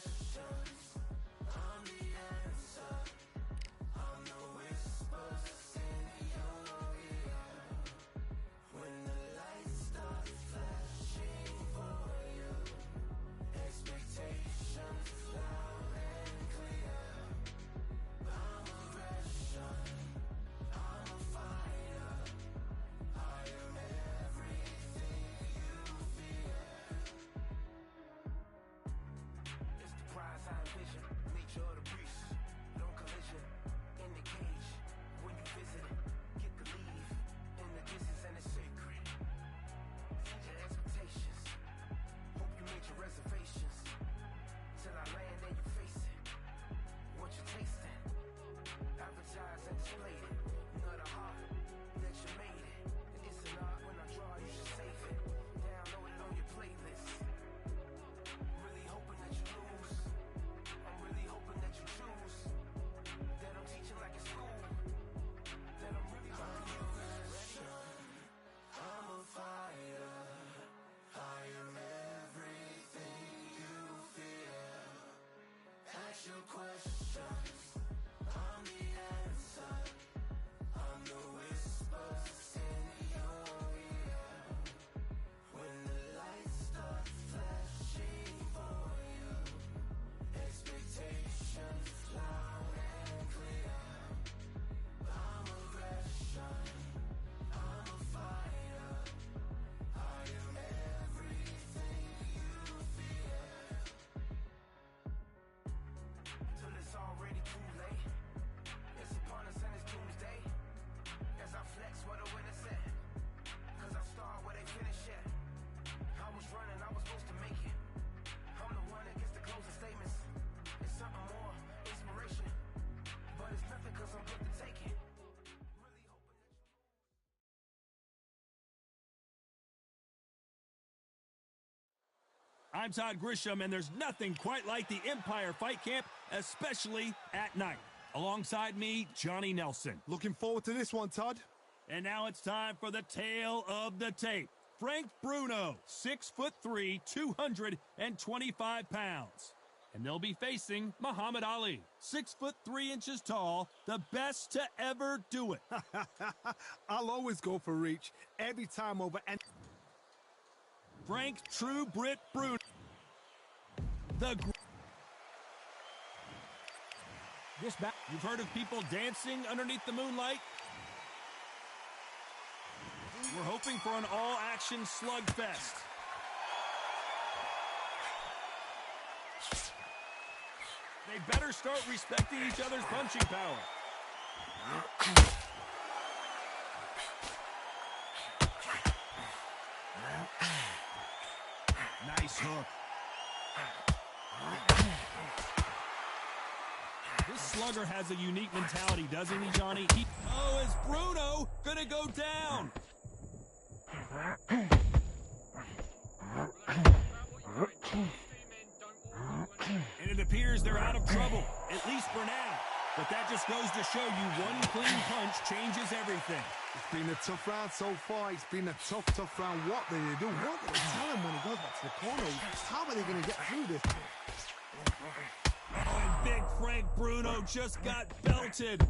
questions, I'm the answer. I'm the whispers in your ear. When the lights start flashing for you, expectations loud and clear. I'm aggression, I'm a fighter. I am everything you fear. It's the prize I envision, nature of the beast. Long collision, in the cage. When you visit, get the leave. In the distance and it's sacred. Feed your expectations. Hope you made your reservations. Till I land and you face it. What you tasting? Advertise and display it. Know the heart that you made it. It's an art when I draw, you should save it. Download it on your playlist. Really hoping that you lose. I'm really hoping that you choose. That I'm teaching like it's school. That I'm really about to use. I'm a fighter. I am everything you fear. Ask your questions. I'm the answer. I'm the whispers in your ear. When the lights start flashing for you, expectations loud and clear. I'm aggression, I'm a fighter. I am everything you fear. Till it's already too late. It's upon us and it's Tuesday. As I flex where the winner said. Cause I start where they finish yet. I was running, I was supposed to make it. I'm the one that gets the closing statements. It's something more, inspiration. But it's nothing cause I'm good to take it. Really hoping that you... I'm Todd Grisham, and there's nothing quite like the Empire Fight Camp, especially at night. Alongside me, Johnny Nelson. Looking forward to this one, Todd. And now it's time for the tale of the tape. Frank Bruno, 6'3", 225 pounds. And they'll be facing Muhammad Ali, 6'3" tall, the best to ever do it. I'll always go for reach every time over and Frank True Brit Bruno. You've heard of people dancing underneath the moonlight? We're hoping for an all-action slugfest. They better start respecting each other's punching power. Nice hook. This slugger has a unique mentality, doesn't he, Johnny? Oh, is Bruno gonna go down? And it appears they're out of trouble, at least for now. But that just goes to show you one clean punch changes everything. it's been a tough round so far. It's been a tough round. What do they do? What do they tell him when he goes back to the corner? How are they going to get through this? Oh, and big Frank Bruno just got belted.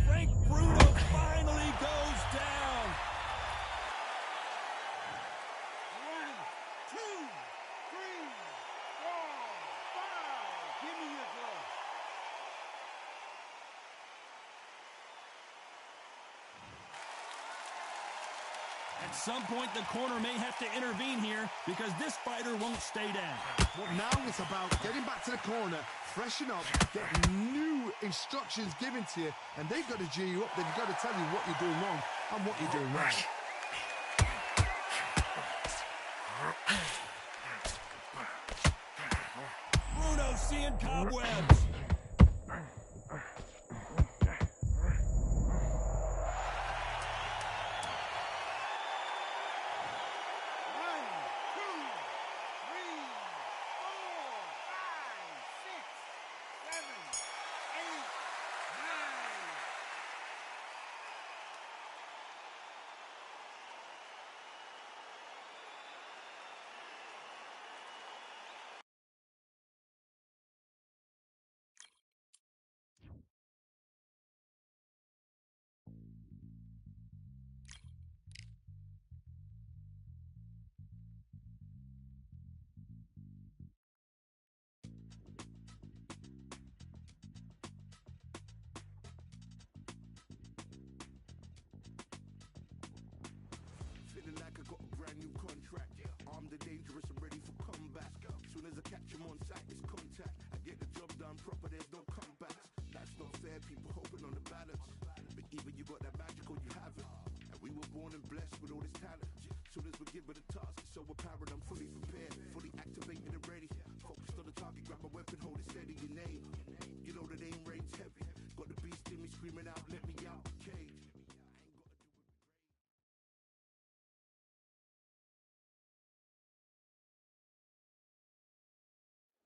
Frank Bruno finally goes down. 1, 2, 3, 4, 5. Give me your glove. At some point, the corner may have to intervene here because this fighter won't stay down. But now it's about getting back to the corner, freshen up, get new instructions given to you, and they've got to G you up. They've got to tell you what you're doing wrong and what you're doing right. Bruno seeing cobwebs. new contract. Armed and dangerous and ready for combat. Soon as I catch him on sight, it's contact. I get the job done proper, there's no comeback. That's not fair, people hoping on the balance. But either you got that magic or you haven't. And we were born and blessed with all this talent. Soon as we're given a task, it's so apparent I'm fully prepared, fully activated and ready. Focused on the target, grab my weapon, hold it steady, your name. You know the name reigns heavy. Got the beast in me screaming out, let me out the cage.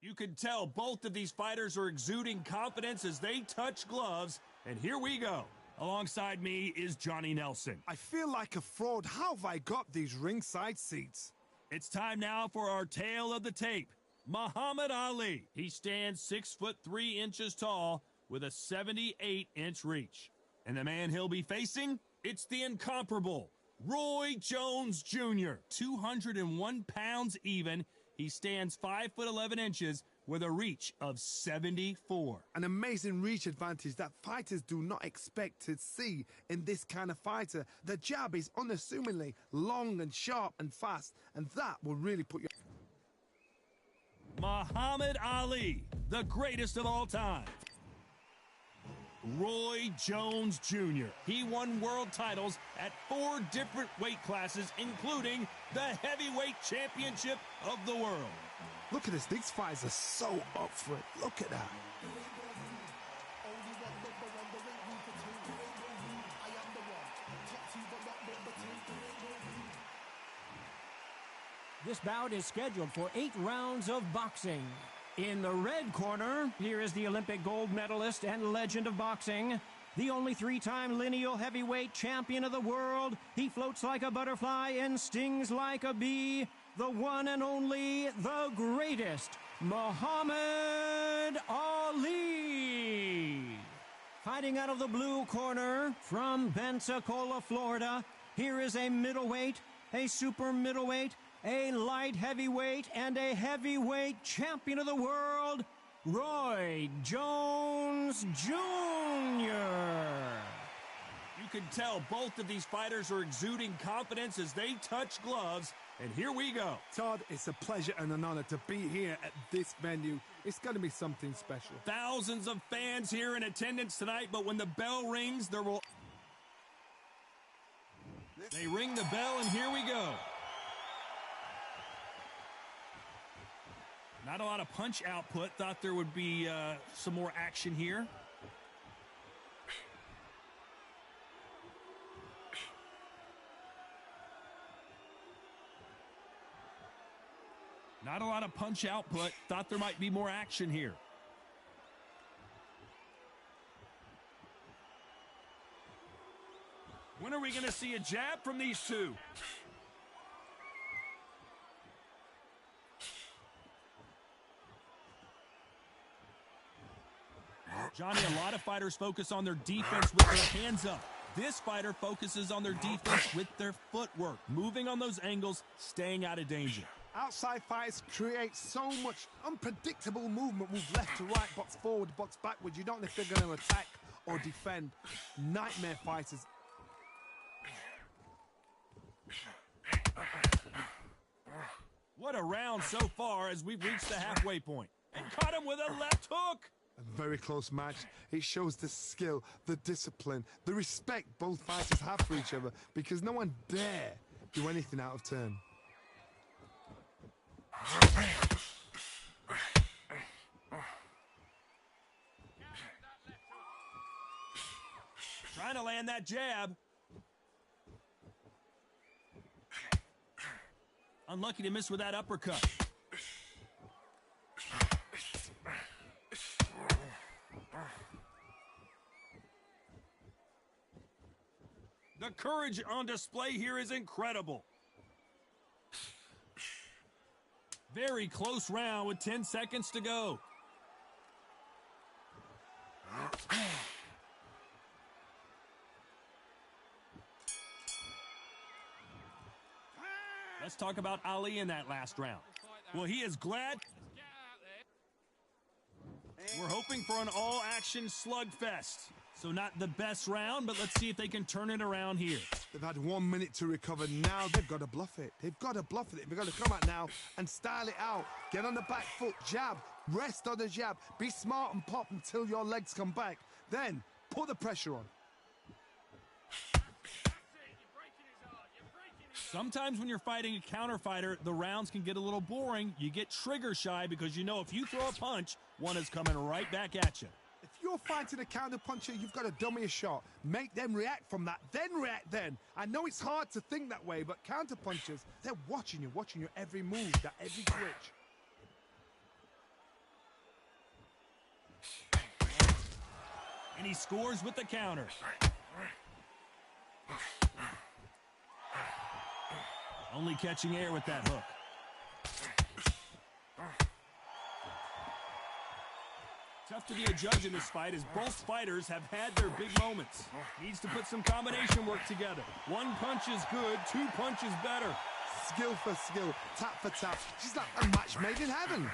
You can tell both of these fighters are exuding confidence as they touch gloves, and here we go. Alongside me is Johnny Nelson. I feel like a fraud. How have I got these ringside seats? It's time now for our tale of the tape. Muhammad Ali. He stands 6'3" tall with a 78-inch reach. And the man he'll be facing? It's the incomparable Roy Jones Jr. 201 pounds even. He stands 5'11" with a reach of 74. An amazing reach advantage that fighters do not expect to see in this kind of fighter. The jab is unassumingly long and sharp and fast, and that will really put you... Muhammad Ali, the greatest of all time. Roy Jones Jr. He won world titles at 4 different weight classes, including the heavyweight championship of the world. Look at this. These fighters are so up for it. Look at that. This bout is scheduled for 8 rounds of boxing. In the red corner, here is the Olympic gold medalist and legend of boxing, the only 3-time lineal heavyweight champion of the world. He floats like a butterfly and stings like a bee. The one and only, the greatest, Muhammad Ali. Fighting out of the blue corner from Pensacola, Florida, here is a middleweight, a super middleweight, a light heavyweight, and a heavyweight champion of the world, Roy Jones Jr. You can tell both of these fighters are exuding confidence as they touch gloves, and here we go. Todd, it's a pleasure and an honor to be here at this venue. It's going to be something special. Thousands of fans here in attendance tonight, but when the bell rings, there will... They ring the bell, and here we go. Not a lot of punch output. Thought there would be some more action here. Not a lot of punch output. Thought there might be more action here. When are we going to see a jab from these two? Johnny, a lot of fighters focus on their defense with their hands up. This fighter focuses on their defense with their footwork, moving on those angles, staying out of danger. Outside fighters create so much unpredictable movement. Move left to right, box forward, box backwards. You don't know if they're going to attack or defend. Nightmare fighters. What a round so far as we've reached the halfway point. And caught him with a left hook. A very close match. It shows the skill, the discipline, the respect both fighters have for each other, because no one dare do anything out of turn. Trying to land that jab. Unlucky to miss with that uppercut. The courage on display here is incredible. Very close round with 10 seconds to go. Let's talk about Ali in that last round. Well, he is glad. We're hoping for an all-action slugfest. So not the best round, but let's see if they can turn it around here. They've had 1 minute to recover. Now they've got to bluff it. They've got to bluff it. They've got to come out now and style it out. Get on the back foot, jab, rest on the jab. Be smart and pop until your legs come back. Then put the pressure on. Sometimes when you're fighting a counter fighter, the rounds can get a little boring. You get trigger shy because you know if you throw a punch, one is coming right back at you. If you're fighting a counter puncher, you've got to dummy a shot. Make them react from that, then react then. I know it's hard to think that way, but counter punchers, they're watching your every move, that every twitch. And he scores with the counter. Only catching air with that hook. Tough to be a judge in this fight as both fighters have had their big moments. Needs to put some combination work together. One punch is good, two punches better. Skill for skill, tap for tap. She's like a match made in heaven.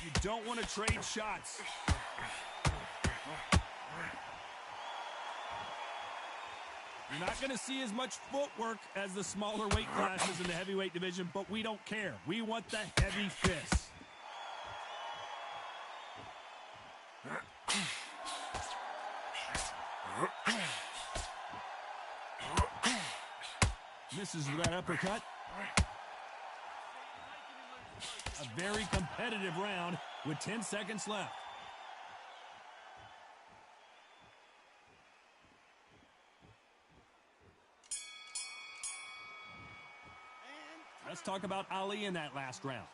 You don't want to trade shots. You're not going to see as much footwork as the smaller weight classes in the heavyweight division, but we don't care. We want the heavy fists. Misses with that uppercut. A very competitive round with 10 seconds left. Let's talk about Ali in that last round.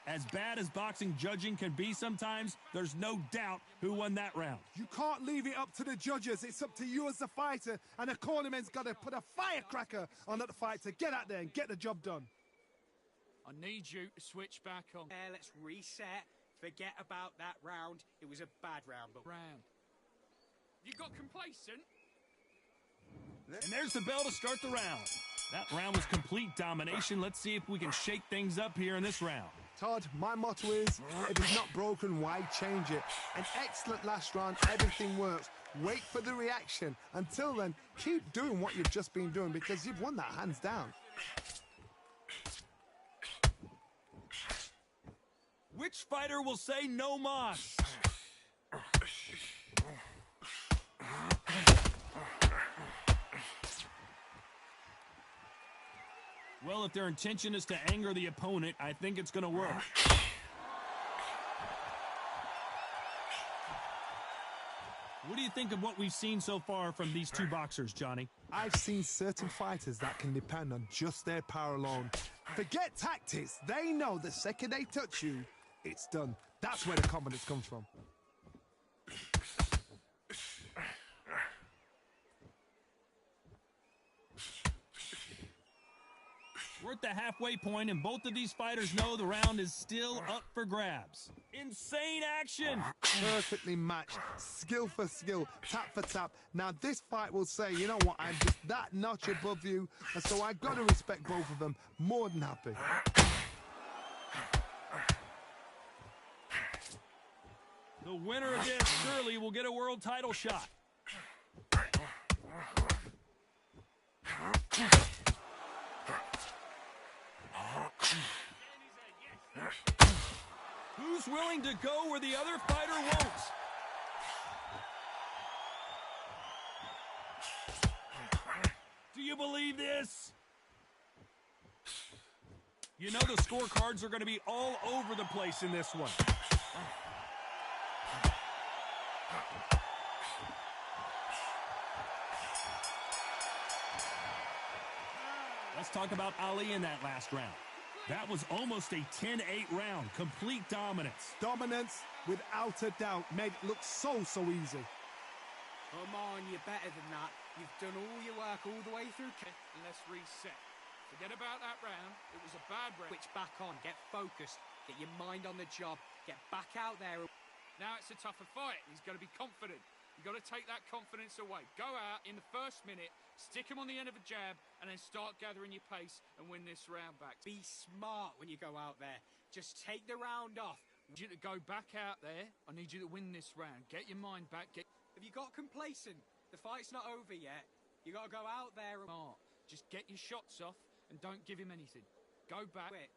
As bad as boxing judging can be sometimes, there's no doubt who won that round. You can't leave it up to the judges. It's up to you as the fighter, and the cornerman's got to put a firecracker on that fight to get out there and get the job done. I need you to switch back on. Let's reset. Forget about that round. It was a bad round, but... You got complacent? And there's the bell to start the round. That round was complete domination. Let's see if we can shake things up here in this round. Todd, my motto is, if it's not broken, why change it? An excellent last round, everything works. Wait for the reaction. Until then, keep doing what you've just been doing because you've won that hands down. Which fighter will say no mas? Well, if their intention is to anger the opponent, I think it's going to work. What do you think of what we've seen so far from these two boxers, Johnny? I've seen certain fighters that can depend on just their power alone. Forget tactics. They know the second they touch you, it's done. That's where the confidence comes from. We're at the halfway point, and both of these fighters know the round is still up for grabs. Insane action! Perfectly matched, skill for skill, tap for tap. Now this fight will say, you know what, I'm just that notch above you, and so I've got to respect both of them. More than happy. The winner of this surely will get a world title shot. Who's willing to go where the other fighter won't? Do you believe this? You know the scorecards are going to be all over the place in this one. Let's talk about Ali in that last round. That was almost a 10-8 round. Complete dominance. Dominance, without a doubt, made it look so easy. Come on, you're better than that. You've done all your work all the way through. Let's reset. Forget about that round. It was a bad round. Switch back on. Get focused. Get your mind on the job. Get back out there. Now it's a tougher fight. He's going to be confident. You've got to take that confidence away. Go out in the first minute, stick him on the end of a jab, and then start gathering your pace and win this round back. Be smart when you go out there. Just take the round off. I need you to go back out there. I need you to win this round. Get your mind back. Have you got complacent? The fight's not over yet. You got to go out there and... Just get your shots off and don't give him anything. Go back. Wait.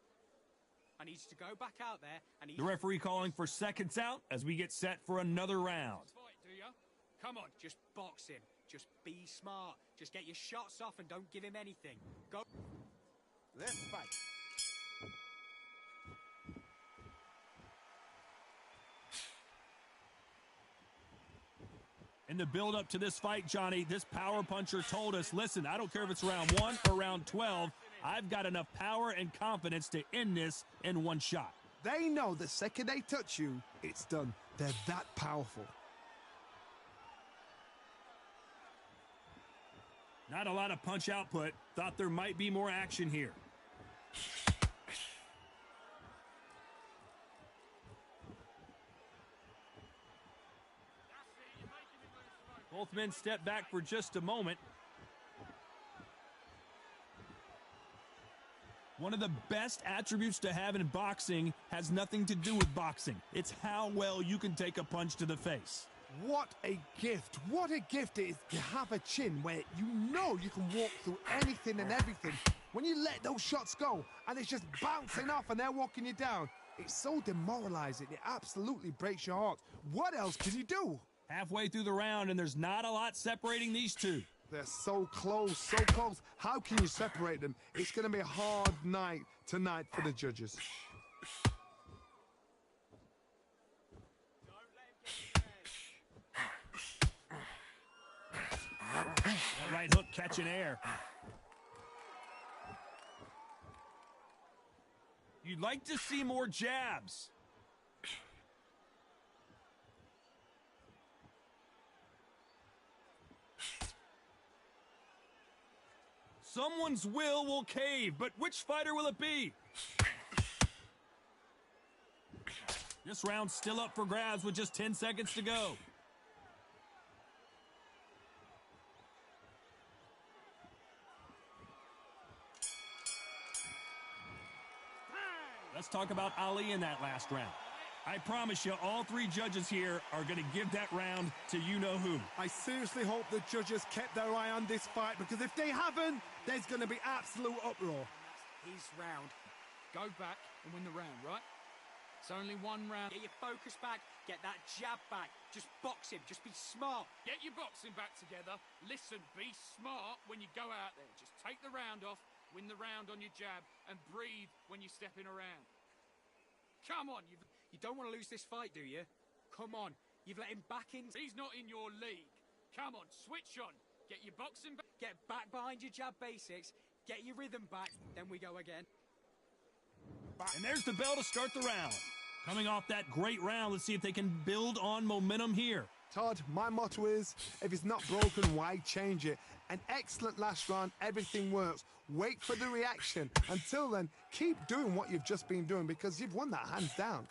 I need you to go back out there and... The referee calling for seconds out as we get set for another round. Fight, do ya? Come on. Just box him. Just be smart. Just get your shots off and don't give him anything. Go. Let's fight. In the build-up to this fight, Johnny, this power puncher told us, listen, I don't care if it's round 1 or round 12, I've got enough power and confidence to end this in one shot. They know the second they touch you, it's done. They're that powerful. Not a lot of punch output. Thought there might be more action here. Both men step back for just a moment. One of the best attributes to have in boxing has nothing to do with boxing. It's how well you can take a punch to the face. What a gift. What a gift it is to have a chin where you know you can walk through anything and everything. When you let those shots go and it's just bouncing off and they're walking you down, it's so demoralizing. It absolutely breaks your heart. What else can you do? Halfway through the round, and there's not a lot separating these two. They're so close, so close. How can you separate them? It's going to be a hard night tonight for the judges. That right hook catching air. You'd like to see more jabs. Someone's will cave, but which fighter will it be? This round's still up for grabs with just 10 seconds to go. Let's talk about Ali in that last round. I promise you, all three judges here are going to give that round to you-know-who. I seriously hope the judges kept their eye on this fight, because if they haven't, there's going to be absolute uproar. His round. Go back and win the round, right? It's only one round. Get your focus back. Get that jab back. Just box him. Just be smart. Get your boxing back together. Listen, be smart when you go out there. Just take the round off, win the round on your jab, and breathe when you're stepping around. Come on, You don't want to lose this fight, do you? Come on. You've let him back in. He's not in your league. Come on, switch on. Get your boxing back. Get back behind your jab basics. Get your rhythm back. Then we go again. And there's the bell to start the round. Coming off that great round, let's see if they can build on momentum here. Todd, my motto is, if it's not broken, why change it? An excellent last round, everything works. Wait for the reaction. Until then, keep doing what you've just been doing, because you've won that hands down.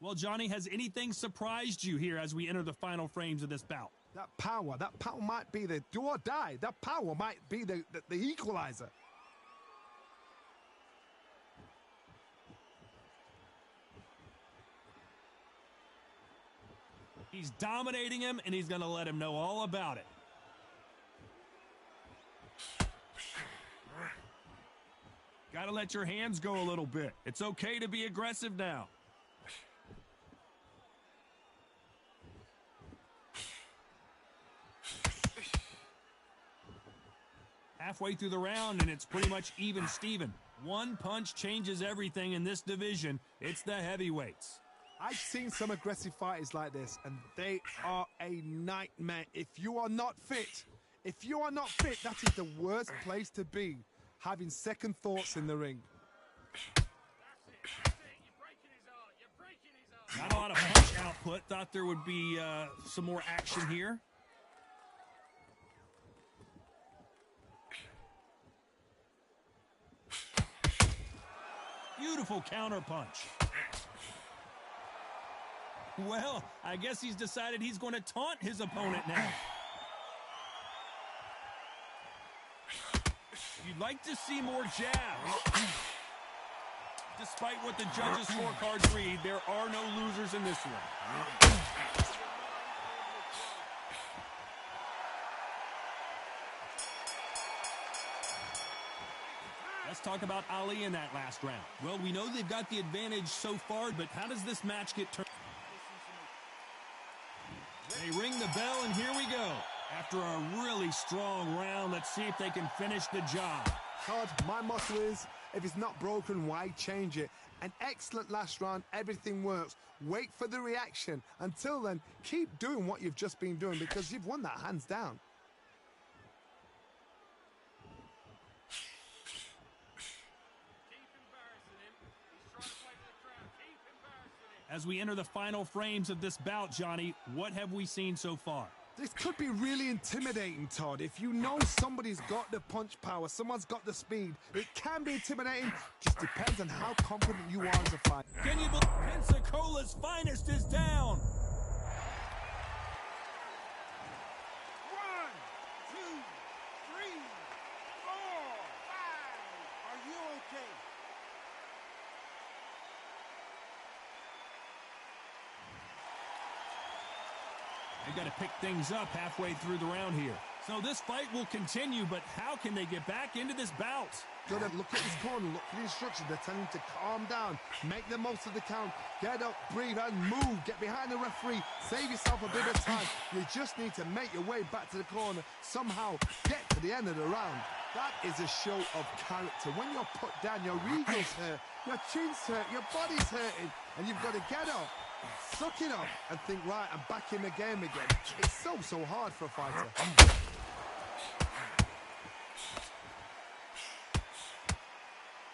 Well, Johnny, has anything surprised you here as we enter the final frames of this bout? That power might be the do or die. That power might be the equalizer. He's dominating him, and he's going to let him know all about it. Got to let your hands go a little bit. It's okay to be aggressive now. Halfway through the round, and it's pretty much even Steven. One punch changes everything in this division. It's the heavyweights. I've seen some aggressive fighters like this, and they are a nightmare. If you are not fit, that is the worst place to be, having second thoughts in the ring. Not a lot of punch output. Thought there would be some more action here. Beautiful counter punch. Well, I guess he's decided he's going to taunt his opponent now. You'd like to see more jabs. Despite what the judges' scorecards read, there are no losers in this one. Let's talk about Ali in that last round. Well, we know they've got the advantage so far, but how does this match get turned? They ring the bell, and here we go. After a really strong round, let's see if they can finish the job. Todd, my motto is, if it's not broken, why change it? An excellent last round, everything works. Wait for the reaction. Until then, keep doing what you've just been doing because you've won that hands down. As we enter the final frames of this bout, Johnny, what have we seen so far? This could be really intimidating, Todd. If you know somebody's got the punch power, someone's got the speed, it can be intimidating. Just depends on how confident you are as a fighter. Can you believe Pensacola's finest is down? 1, 2, 3, 4, 5. Are you okay? They've got to pick things up halfway through the round here. So this fight will continue, but how can they get back into this bout? Gotta look at his corner, look for the instructions. They're telling him to calm down, make the most of the count, get up, breathe, and move. Get behind the referee, save yourself a bit of time. You just need to make your way back to the corner, somehow get to the end of the round. That is a show of character. When you're put down, your ego's hurt, your chin's hurt, your body's hurting, and you've got to get up, suck it up, and think, right, I'm back in the game again. It's so hard for a fighter.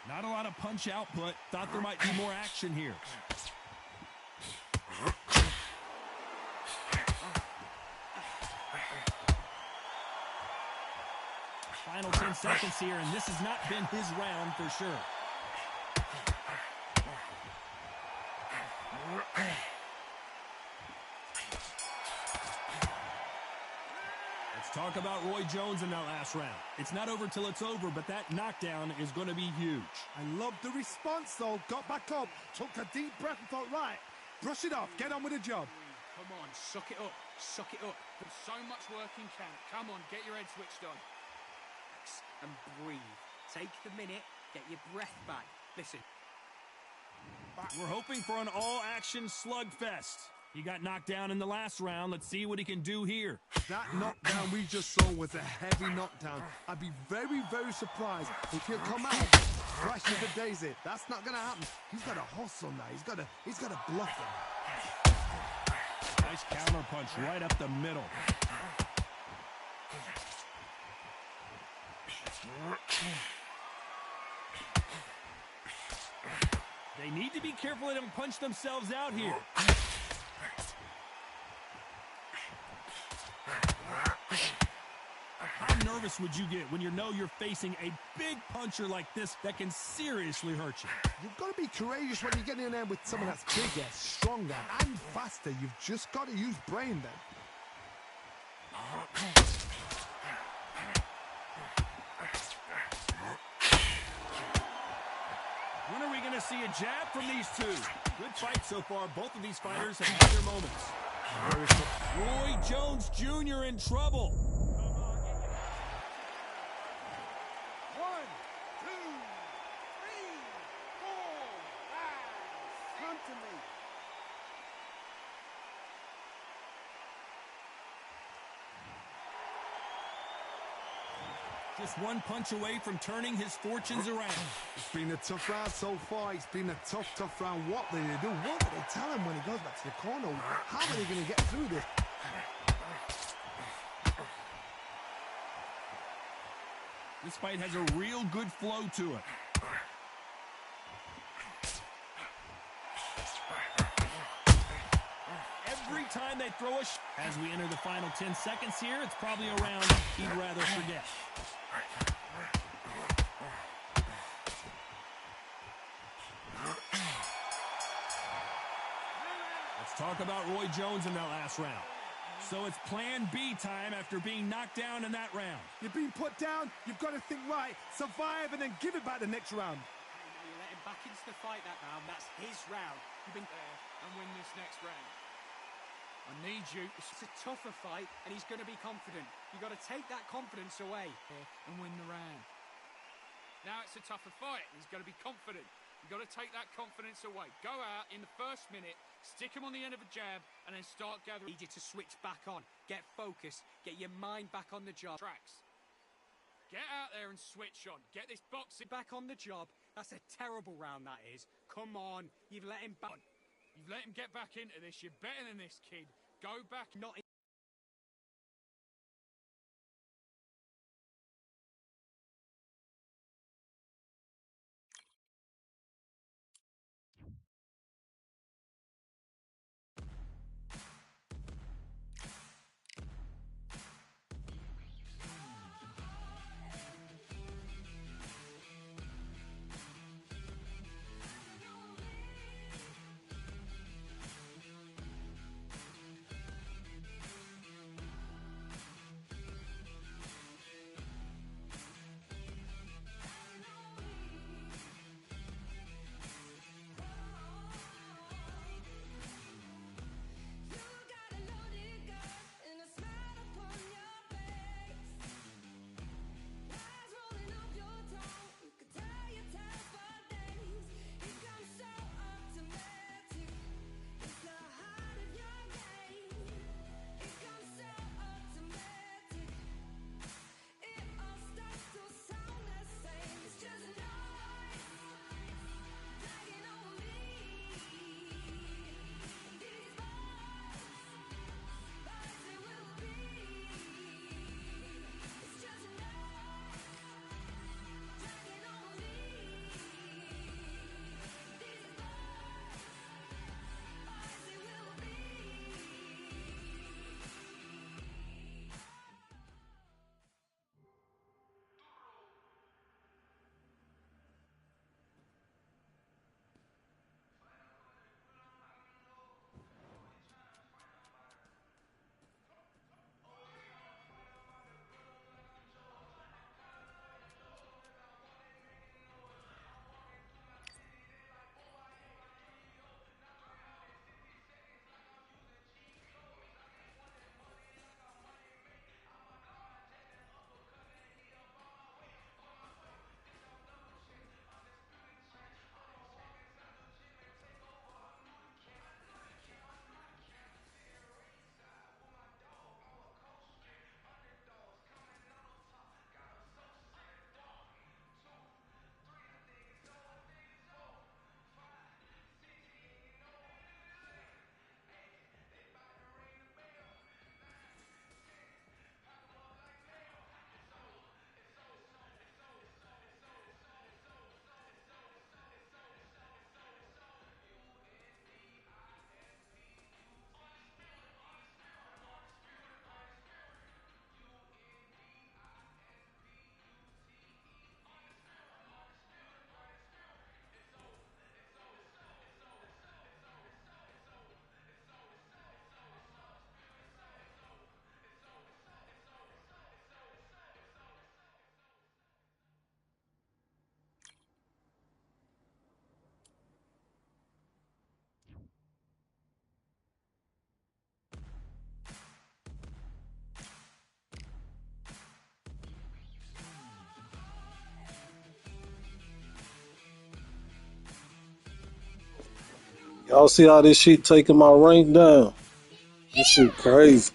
Not a lot of punch output. Thought there might be more action here. Final 10 seconds here, and this has not been his round for sure. Talk about Roy Jones in that last round. It's not over till it's over, but that knockdown is going to be huge. I love the response, though. Got back up, took a deep breath and thought, right, brush it off, get on with the job. Come on, suck it up, suck it up. There's so much work in camp. Come on, get your head switched on. And breathe. Take the minute, get your breath back. Listen. We're hoping for an all-action slugfest. He got knocked down in the last round. Let's see what he can do here. That knockdown we just saw was a heavy knockdown. I'd be very, very surprised if he'll come out fresh as a daisy. That's not going to happen. He's got to hustle now. He's got to bluff him. Nice counter punch right up the middle. They need to be careful they don't punch themselves out here. How nervous would you get when you know you're facing a big puncher like this that can seriously hurt you? You've got to be courageous when you get in there with someone that's bigger, stronger, and faster. You've just got to use brain then. When are we going to see a jab from these two? Good fight so far. Both of these fighters have had their moments. Roy Jones Jr. in trouble. 1, 2, 3, 4, 5. Come to me. Just one punch away from turning his fortunes around. It's been a tough round so far. It's been a tough round. What will they do? What will they tell him when he goes back to the corner? How are they going to get through this? This fight has a real good flow to it. Every time they throw a as we enter the final 10 seconds here, it's probably a round he'd rather forget. Let's Talk about Roy Jones in that last round. So it's plan B time after being knocked down in that round. You've been put down, you've got to think right, survive and then give it back the next round. Hey, you let him back into the fight that round. That's his round. You've been There and win this next round. I need you. It's a tougher fight, and he's going to be confident. You've got to take that confidence away. And win the round. Now it's a tougher fight. He's got to be confident. You've got to take that confidence away. Go out in the first minute, stick him on the end of a jab, and then start gathering. Need you to switch back on. Get focused. Get your mind back on the job. Tracks. Get out there and switch on. Get this boxing Back on the job. That's a terrible round, that is. Come on. You've let him back. You've let him get back into this. You're better than this, kid. Go back. Not Y'all see how this shit taking my rank down? This shit crazy.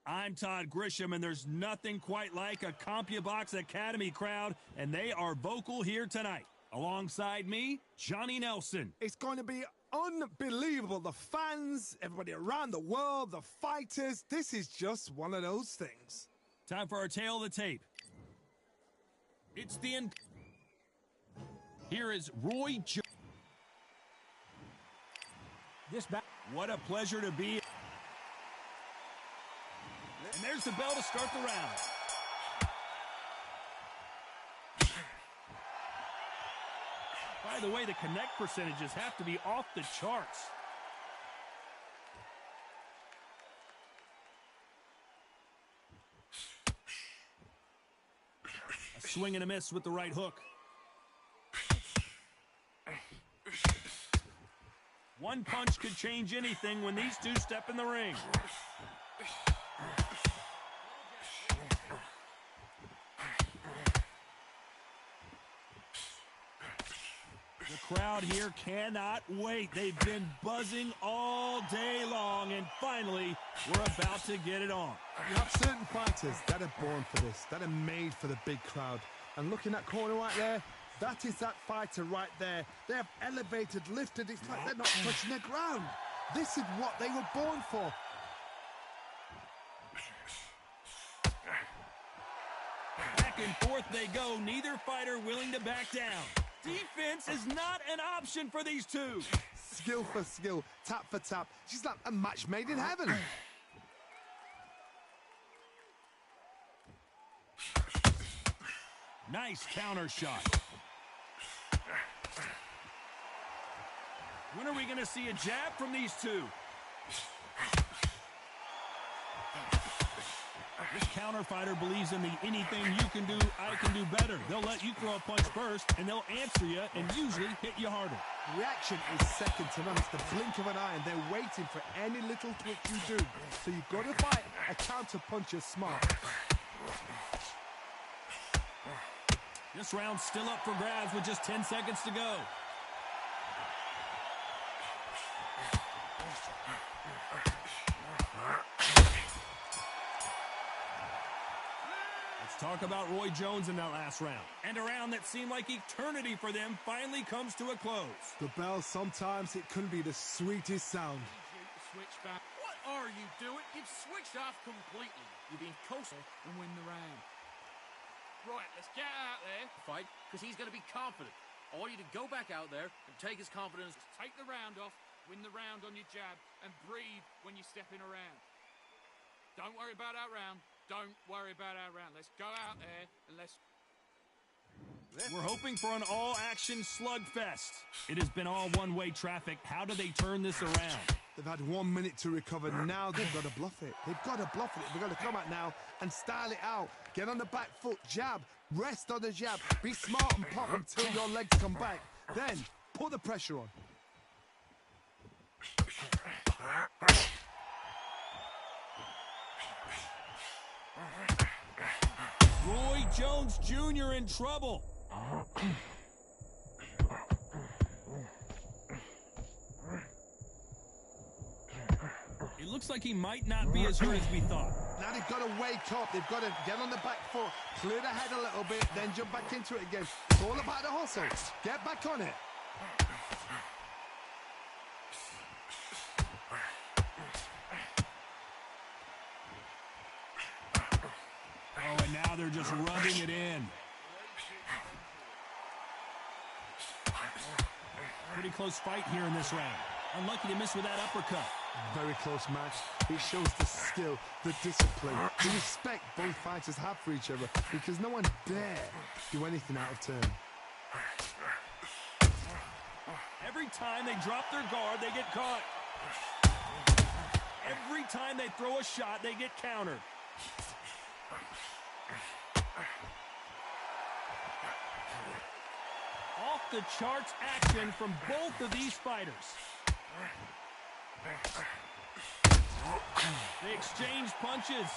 I'm Todd Grisham, and there's nothing quite like a CompuBox Academy crowd, and they are vocal here tonight. Alongside me, Johnny Nelson. It's going to be unbelievable. The fans, everybody around the world, the fighters. This is just one of those things. Time for our tail of the tape. It's the end. Here is Roy Jones. What a pleasure to be. And there's the bell to start the round. By the way, the connect percentages have to be off the charts. A swing and a miss with the right hook. One punch could change anything when these two step in the ring. The crowd here cannot wait. They've been buzzing all day long, and finally, we're about to get it on. You have certain fighters that are born for this, that are made for the big crowd. And looking at that corner right there, that is that fighter right there. They have elevated, lifted. It's like they're not touching the ground. This is what they were born for. Back and forth they go, neither fighter willing to back down. Defense is not an option for these two. Skill for skill, tap for tap. She's like a match made in heaven. Nice counter shot. When are we going to see a jab from these two? This counter fighter believes in the anything you can do, I can do better. They'll let you throw a punch first, and they'll answer you and usually hit you harder. Reaction is second to none. It's the blink of an eye, and they're waiting for any little twitch you do. So you've got to fight a counter puncher smart. This round's still up for grabs with just 10 seconds to go. Let's talk about Roy Jones in that last round. And a round that seemed like eternity for them finally comes to a close. The bell, sometimes it can be the sweetest sound. Switch back. What are you doing? You've switched off completely. You've been coastal and win the round. Right, let's get out there. Fight, because he's going to be confident. I want you to go back out there and take his confidence. Take the round off, win the round on your jab, and breathe when you're stepping around. Don't worry about our round. Don't worry about our round. Let's go out there and let's... We're hoping for an all-action slugfest. It has been all one-way traffic. How do they turn this around? They've had 1 minute to recover. Now they've got to bluff it. They've got to bluff it. They've got to come out now and style it out. Get on the back foot, jab, rest on the jab. Be smart and pop until your legs come back. Then put the pressure on. Roy Jones Jr. in trouble. It looks like he might not be as hurt as we thought. Now they've got to wake up. They've got to get on the back foot, clear the head a little bit, then jump back into it again. It's all about the hustle. Get back on it. Oh, and now they're just rubbing it in. Pretty close fight here in this round. Unlucky to miss with that uppercut. Very close match. It shows the skill, the discipline, the respect both fighters have for each other, because no one dare do anything out of turn. Every time they drop their guard, they get caught. Every time they throw a shot, they get countered. Off the charts action from both of these fighters. They exchange punches.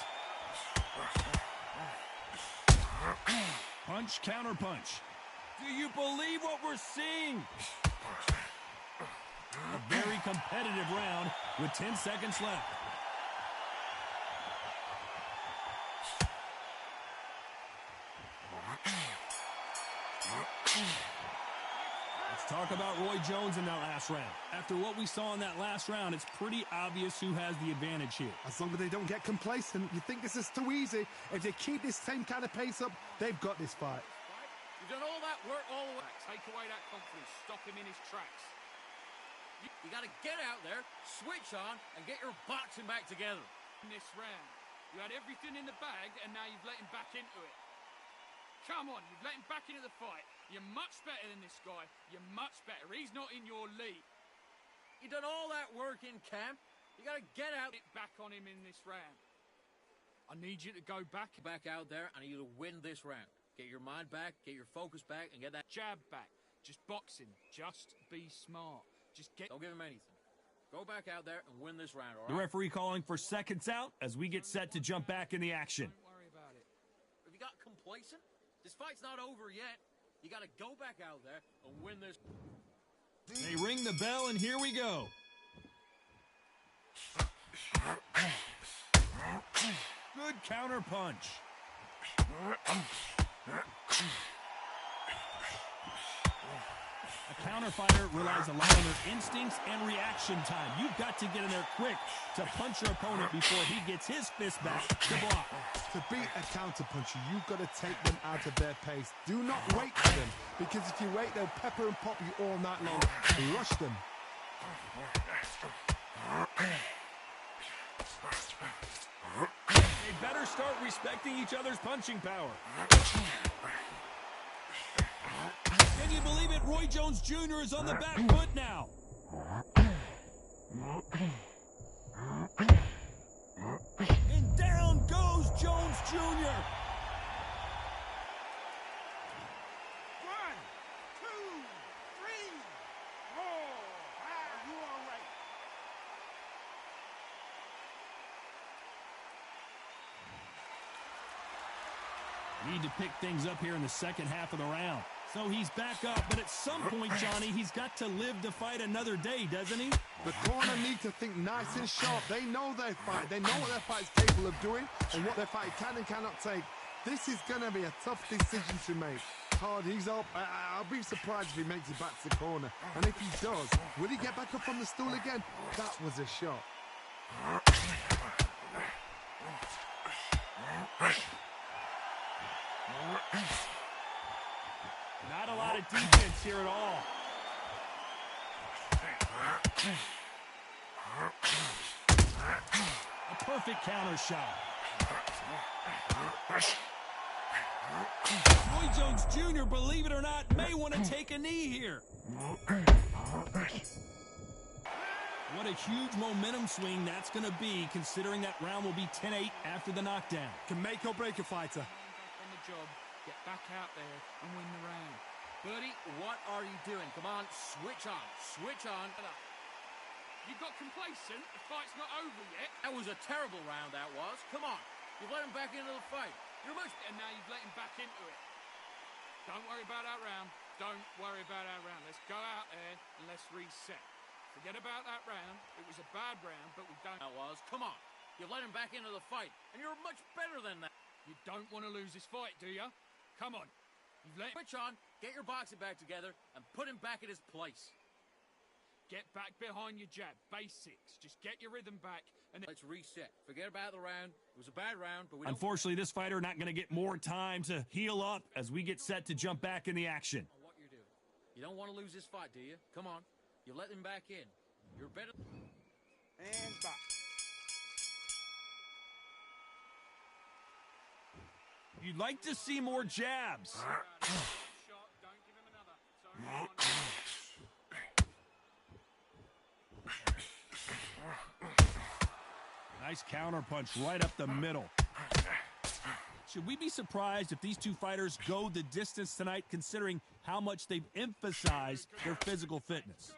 Punch, counter punch. Do you believe what we're seeing? A very competitive round with 10 seconds left. Let's talk about Roy Jones in that last round. After what we saw in that last round, it's pretty obvious who has the advantage here. As long as they don't get complacent, you think this is too easy. If they keep this same kind of pace up, they've got this fight. You've done all that work all the way. Take away that confidence. Stop him in his tracks. You got to get out there, switch on, and get your boxing back together. In this round, you had everything in the bag, and now you've let him back into it. Come on, you've let him back into the fight. You're much better than this guy. You're much better. He's not in your league. You've done all that work in camp. You got to get out it back on him in this round. I need you to go back out there. I need you to win this round. Get your mind back, get your focus back, and get that jab back. Just boxing. Just be smart. Just get... Don't give him anything. Go back out there and win this round, all right? The referee calling for seconds out as we get set to jump back in the action. Don't worry about it. Have you got complacent? This fight's not over yet. You got to go back out there and win this. They ring the bell, and here we go. Good counter punch. A counter fighter relies a lot on their instincts and reaction time. You've got to get in there quick to punch your opponent before he gets his fist back to block. To beat a counter puncher, you've got to take them out of their pace. Do not wait for them, because if you wait, they'll pepper and pop you all night long. Rush them. They better start respecting each other's punching power. Can you believe it? Roy Jones Jr. is on the back foot now. And down goes Jones Jr. 1, 2, 3, 4, 5. Are you all right? Need to pick things up here in the second half of the round. So he's back up, but at some point, Johnny, he's got to live to fight another day, doesn't he? The corner need to think nice and sharp. They know their fight. They know what their fight is capable of doing and what their fight can and cannot take. This is going to be a tough decision to make. Hardy's up. I'll be surprised if he makes it back to the corner. And if he does, will he get back up on the stool again? That was a shot. Not a lot of defense here at all. A perfect counter shot. Roy Jones Jr., believe it or not, may want to take a knee here. What a huge momentum swing that's going to be, considering that round will be 10-8 after the knockdown. Can make or break a fighter. On the job, get back out there and win the round. Bertie, what are you doing? Come on, switch on. Switch on. You got complacent. The fight's not over yet. That was a terrible round, that was. Come on. You've let him back into the fight. And now you've let him back into it. Don't worry about that round. Don't worry about that round. Let's go out there and let's reset. Forget about that round. It was a bad round, but we don't... That was. Come on. You've let him back into the fight, and you're much better than that. You don't want to lose this fight, do you? Come on. You've let him... Switch on, get your boxing back together, and put him back in his place. Get back behind your jab. Basics. Just get your rhythm back, and then... Let's reset. Forget about the round. It was a bad round, but we don't... Unfortunately, this fighter not going to get more time to heal up as we get set to jump back in the action. What you're doing. You don't want to lose this fight, do you? Come on. You let him back in. You're better... And back. You'd like to see more jabs. Nice counter punch right up the middle. Should we be surprised if these two fighters go the distance tonight, considering how much they've emphasized their physical fitness?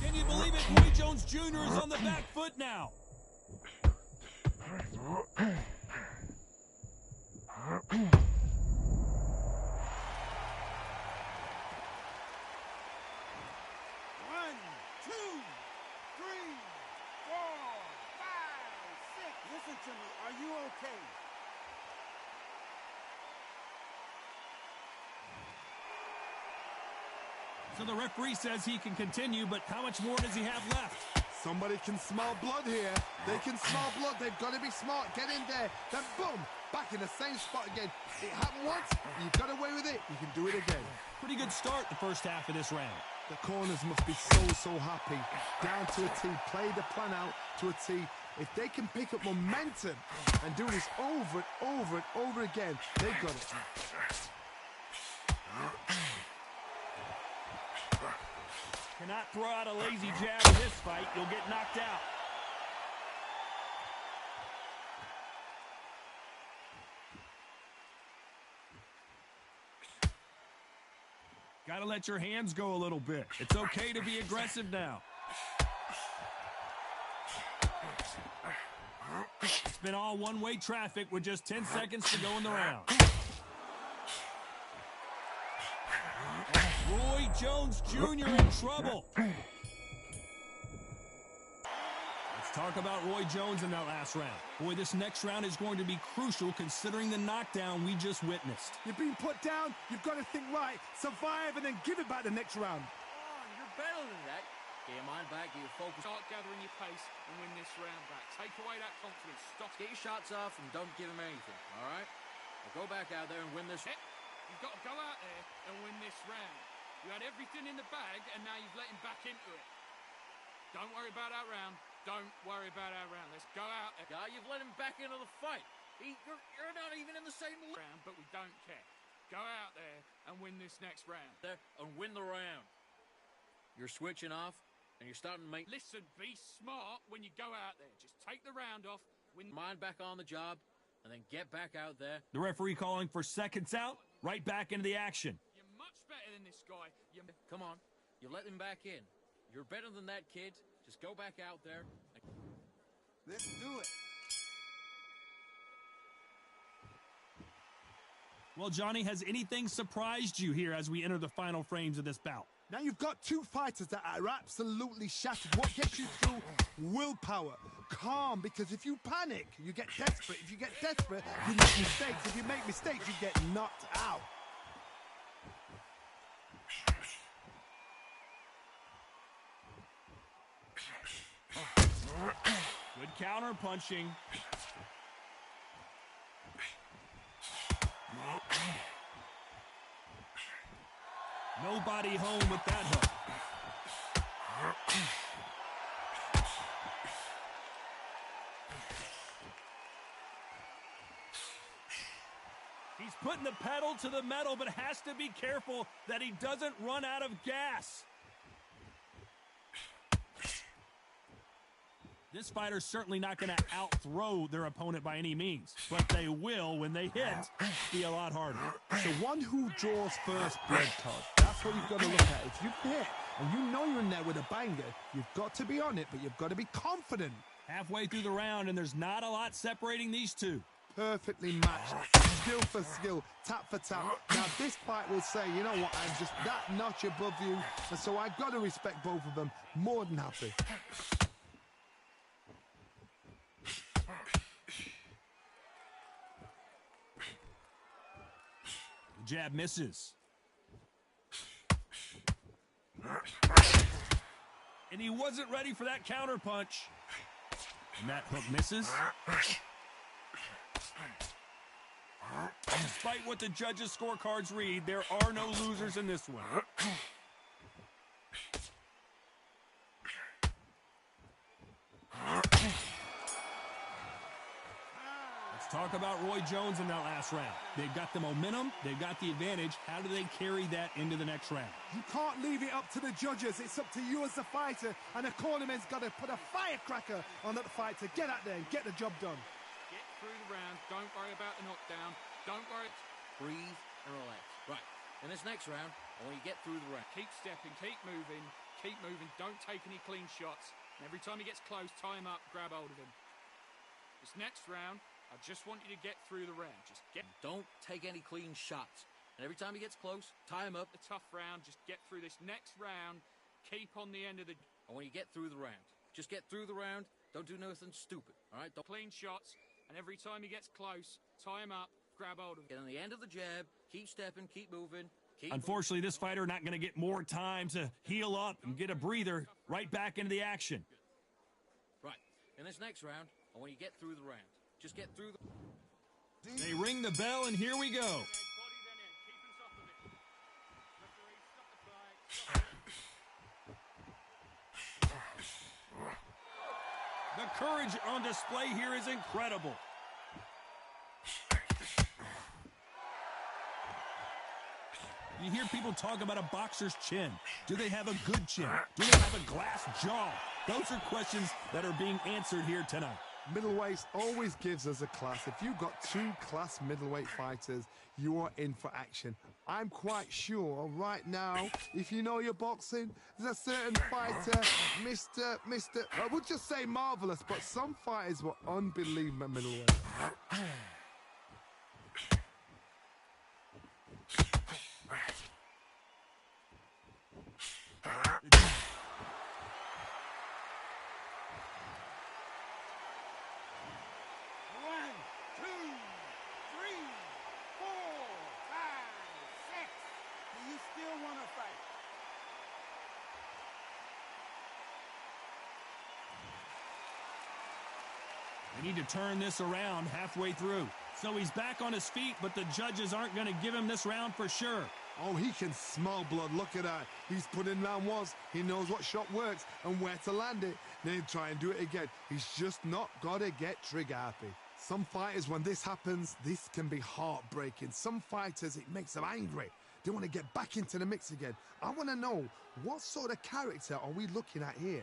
Can you believe it? Roy Jones Jr. is on the back foot now. 1, 2, 3, 4, 5, 6. Listen to me. Are you okay? So the referee says he can continue, but how much more does he have left? Somebody can smell blood here. They can smell blood. They've got to be smart. Get in there. Then boom, back in the same spot again. It happened once. You got away with it. You can do it again. Pretty good start the first half of this round. The corners must be so happy. Down to a T. Play the plan out to a T. If they can pick up momentum and do this over and over and over again, they've got it. Cannot throw out a lazy jab in this fight. You'll get knocked out. Gotta let your hands go a little bit. It's okay to be aggressive now. It's been all one-way traffic with just 10 seconds to go in the round. Roy Jones Jr. in trouble. Let's talk about Roy Jones in that last round. Boy, this next round is going to be crucial considering the knockdown we just witnessed. You've been put down. You've got to think right, survive, and then give it back the next round. Oh, you're better than that. Get your mind back, get your focus. Start gathering your pace and win this round back. Take away that confidence. Stop. Get your shots off and don't give him anything, all right? Now go back out there and win this. You've got to go out there and win this round. You had everything in the bag, and now you've let him back into it. Don't worry about that round. Don't worry about our round. Let's go out there. Guy, you've let him back into the fight. You're not even in the same round, but we don't care. Go out there and win this next round. There and win the round. You're switching off, and you're starting to make... Listen, be smart when you go out there. Just take the round off, win... Mind back on the job, and then get back out there. The referee calling for seconds out, right back into the action. Much better than this guy. Come on, you let him back in. You're better than that, kid. Just go back out there. Let's do it. Well, Johnny, has anything surprised you here as we enter the final frames of this bout? Now you've got two fighters that are absolutely shattered. What gets you through? Willpower. Calm, because if you panic, you get desperate. If you get desperate, you make mistakes. If you make mistakes, you get knocked out. Good counter punching. Nobody home with that hook. He's putting the pedal to the metal, but has to be careful that he doesn't run out of gas. This fighter's certainly not going to out-throw their opponent by any means, but they will, when they hit, be a lot harder. The one who draws first blood, Todd, that's what you've got to look at. If you hit and you know you're in there with a banger, you've got to be on it, but you've got to be confident. Halfway through the round, and there's not a lot separating these two. Perfectly matched. Skill for skill, tap for tap. Now, this fight will say, you know what, I'm just that notch above you, and so I've got to respect both of them. More than happy. Jab misses. And he wasn't ready for that counter punch. And that hook misses. Despite what the judges' scorecards read, there are no losers in this one. Talk about Roy Jones in that last round. They've got the momentum. They've got the advantage. How do they carry that into the next round? You can't leave it up to the judges. It's up to you as the fighter. And the cornerman's got to put a firecracker on that fight to get out there and get the job done. Get through the round. Don't worry about the knockdown. Don't worry. Breathe and relax. Right. In this next round, I want you to get through the round. Keep stepping. Keep moving. Keep moving. Don't take any clean shots. And every time he gets close, tie him up. Grab hold of him. This next round, I just want you to get through the round. Just get... Don't take any clean shots. And every time he gets close, tie him up. A tough round. Just get through this next round. Keep on the end of the... I want you to get through the round. Just get through the round. Don't do nothing stupid. All right? Don't... Clean shots. And every time he gets close, tie him up. Grab hold of him. Get on the end of the jab. Keep stepping. Keep moving. Unfortunately, this fighter not going to get more time to heal up and get a breather. Right back into the action. Right, in this next round, I want you to get through the round. Just get through the... They ring the bell, and here we go. The courage on display here is incredible. You hear people talk about a boxer's chin. Do they have a good chin? Do they have a glass jaw? Those are questions that are being answered here tonight. Middleweights always gives us a class. If you've got two class middleweight fighters, you are in for action. I'm quite sure right now, if you know your boxing, there's a certain fighter, I would just say marvelous, but some fighters were unbelievable middleweight. They need to turn this around halfway through. So he's back on his feet, but the judges aren't going to give him this round for sure. Oh, he can smell blood. Look at that. He's put in round once. He knows what shot works and where to land it. Then he'll try and do it again. He's just not got to get trigger happy. Some fighters, when this happens, this can be heartbreaking. Some fighters, it makes them angry. They want to get back into the mix again. I want to know, what sort of character are we looking at here?